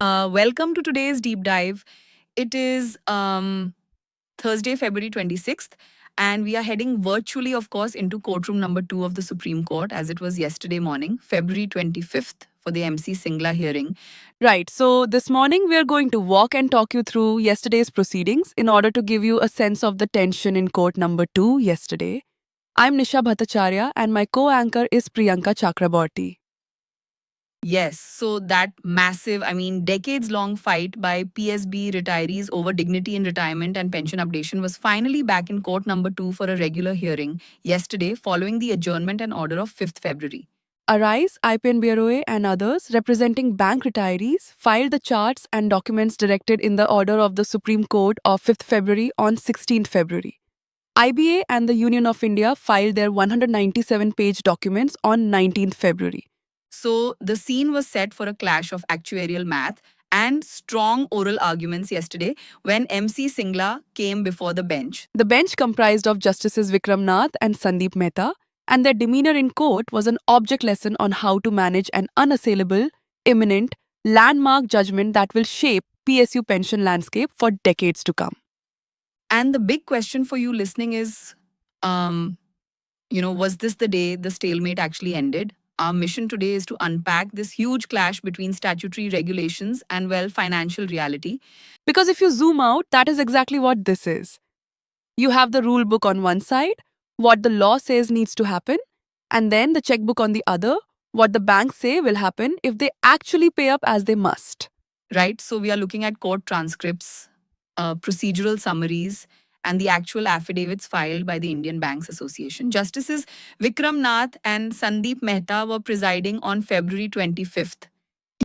Welcome to today's deep dive. It is Thursday, February 26th, and we are heading virtually, of course, into courtroom number 2 of the Supreme Court, as it was yesterday morning, February 25th, for the MC Singla hearing. Right, so this morning we are going to walk and talk you through yesterday's proceedings in order to give you a sense of the tension in court number 2 yesterday. I'm Nisha Bhattacharya and my co-anchor is Priyanka Chakraborty. Yes, so that massive, decades long fight by PSB retirees over dignity in retirement and pension updation was finally back in court number 2 for a regular hearing yesterday following the adjournment and order of 5th February. Arise, IPN Bureau and others representing bank retirees filed the charts and documents directed in the order of the Supreme Court of 5th February on 16th February. IBA and the Union of India filed their 197-page documents on 19th February. So the scene was set for a clash of actuarial math and strong oral arguments yesterday when MC Singla came before the bench. The bench comprised of Justices Vikram Nath and Sandeep Mehta, and their demeanor in court was an object lesson on how to manage an unassailable, imminent, landmark judgment that will shape PSU pension landscape for decades to come. And the big question for you listening is, was this the day the stalemate actually ended? Our mission today is to unpack this huge clash between statutory regulations and, well, financial reality. Because if you zoom out, that is exactly what this is. You have the rule book on one side, what the law says needs to happen, and then the checkbook on the other, what the banks say will happen if they actually pay up as they must. Right? So we are looking at court transcripts, procedural summaries, and the actual affidavits filed by the Indian Banks Association. Justices Vikram Nath and Sandeep Mehta were presiding on February 25th.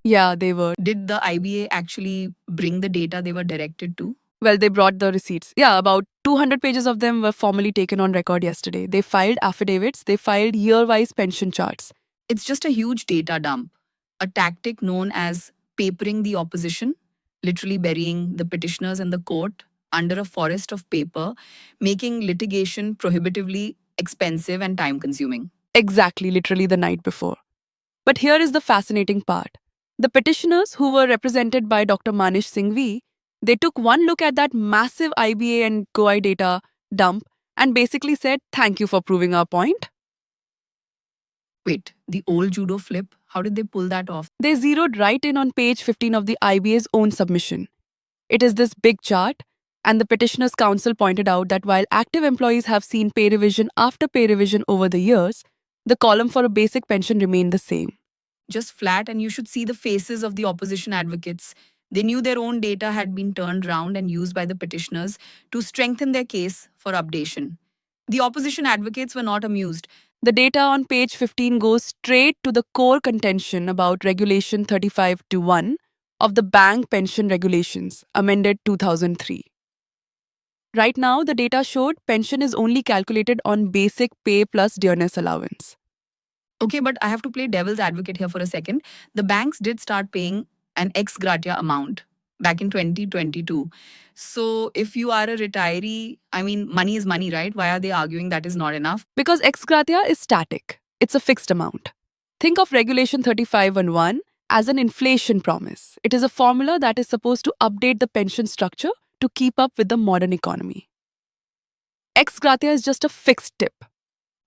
Yeah, they were. Did the IBA actually bring the data they were directed to? Well, they brought the receipts. Yeah, about 200 pages of them were formally taken on record yesterday. They filed affidavits, they filed year-wise pension charts. It's just a huge data dump, a tactic known as papering the opposition, literally burying the petitioners and the court under a forest of paper, making litigation prohibitively expensive and time consuming. Exactly, literally the night before. But here is the fascinating part. The petitioners, who were represented by Dr. Manish Singhvi, they took one look at that massive IBA and GOI data dump and basically said, "Thank you for proving our point." Wait, the old judo flip? How did they pull that off? They zeroed right in on page 15 of the IBA's own submission. It is this big chart, and the petitioners' counsel pointed out that while active employees have seen pay revision after pay revision over the years, the column for a basic pension remained the same. Just flat, and you should see the faces of the opposition advocates. They knew their own data had been turned round and used by the petitioners to strengthen their case for updation. The opposition advocates were not amused. The data on page 15 goes straight to the core contention about Regulation 35-1 of the Bank Pension Regulations, amended 2003. Right now, the data showed pension is only calculated on basic pay plus dearness allowance. Okay, but I have to play devil's advocate here for a second. The banks did start paying an ex gratia amount back in 2022. So if you are a retiree, money is money, right? Why are they arguing that is not enough? Because ex gratia is static, it's a fixed amount. Think of Regulation 35-1 as an inflation promise. It is a formula that is supposed to update the pension structure to keep up with the modern economy. Ex gratia is just a fixed tip.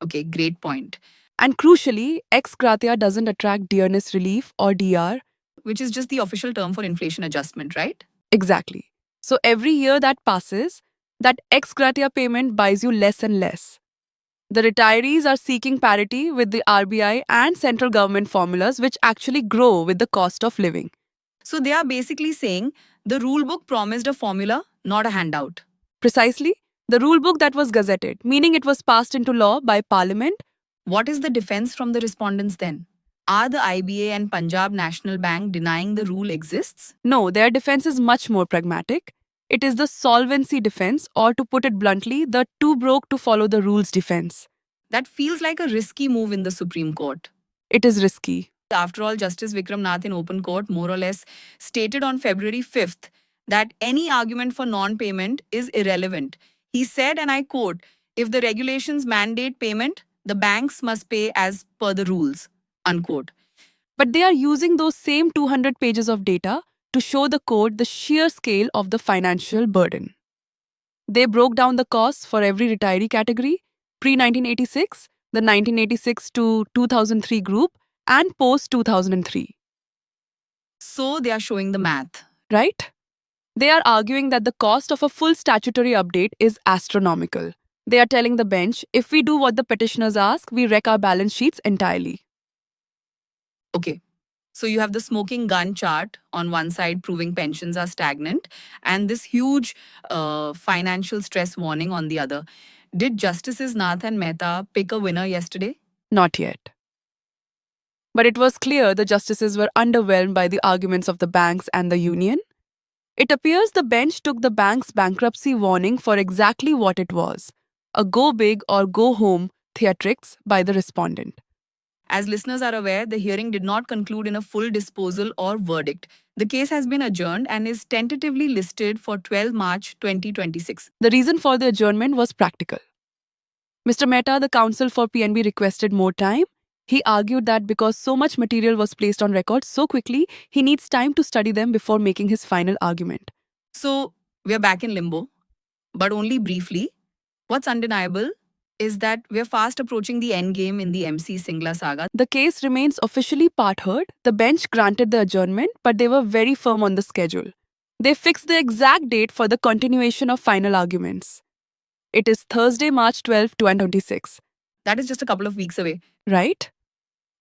Okay, great point. And crucially, ex gratia doesn't attract dearness relief or DR, which is just the official term for inflation adjustment, right? Exactly. So every year that passes, that ex gratia payment buys you less and less. The retirees are seeking parity with the RBI and central government formulas, which actually grow with the cost of living. So they are basically saying the rule book promised a formula, not a handout. Precisely. The rule book that was gazetted, meaning it was passed into law by Parliament. What is the defense from the respondents then? Are the IBA and Punjab National Bank denying the rule exists? No, their defense is much more pragmatic. It is the solvency defense, or to put it bluntly, the too broke to follow the rules defense. That feels like a risky move in the Supreme Court. It is risky. After all, Justice Vikram Nath in open court more or less stated on February 5th that any argument for non-payment is irrelevant. He said, and I quote, "If the regulations mandate payment, the banks must pay as per the rules," unquote. But they are using those same 200 pages of data to show the court the sheer scale of the financial burden. They broke down the costs for every retiree category, pre 1986, the 1986 to 2003 group, and post 2003. So they are showing the math. Right? They are arguing that the cost of a full statutory update is astronomical. They are telling the bench, if we do what the petitioners ask, we wreck our balance sheets entirely. Okay. So you have the smoking gun chart on one side proving pensions are stagnant, and this huge financial stress warning on the other. Did Justices Nath and Mehta pick a winner yesterday? Not yet. But it was clear the justices were underwhelmed by the arguments of the banks and the union. It appears the bench took the bank's bankruptcy warning for exactly what it was, a go big or go home theatrics by the respondent. As listeners are aware, the hearing did not conclude in a full disposal or verdict. The case has been adjourned and is tentatively listed for 12 March 2026. The reason for the adjournment was practical. Mr. Mehta, the counsel for PNB, requested more time. He argued that because so much material was placed on record so quickly, he needs time to study them before making his final argument. So, we are back in limbo, but only briefly. What's undeniable is that we're fast approaching the end game in the MC Singla saga. The case remains officially part heard. The bench granted the adjournment, but they were very firm on the schedule. They fixed the exact date for the continuation of final arguments. It is Thursday, March 12, 2026. That is just a couple of weeks away. Right?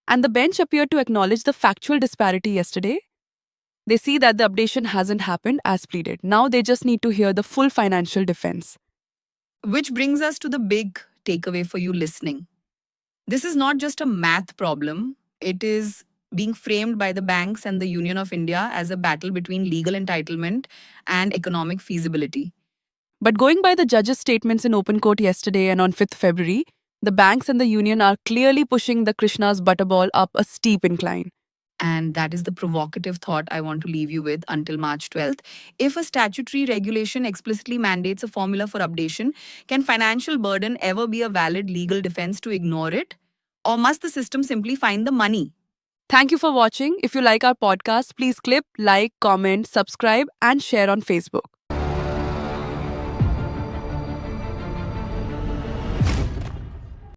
And the bench appeared to acknowledge the factual disparity yesterday. They see that the updation hasn't happened as pleaded. Now they just need to hear the full financial defense. Which brings us to the big takeaway for you listening. This is not just a math problem, it is being framed by the banks and the Union of India as a battle between legal entitlement and economic feasibility. But going by the judge's statements in open court yesterday and on 5th February, the banks and the union are clearly pushing the Krishna's butterball up a steep incline. And that is the provocative thought I want to leave you with until March 12th. If a statutory regulation explicitly mandates a formula for updation, can financial burden ever be a valid legal defense to ignore it? Or must the system simply find the money? Thank you for watching. If you like our podcast, please click like, comment, subscribe, and share on Facebook.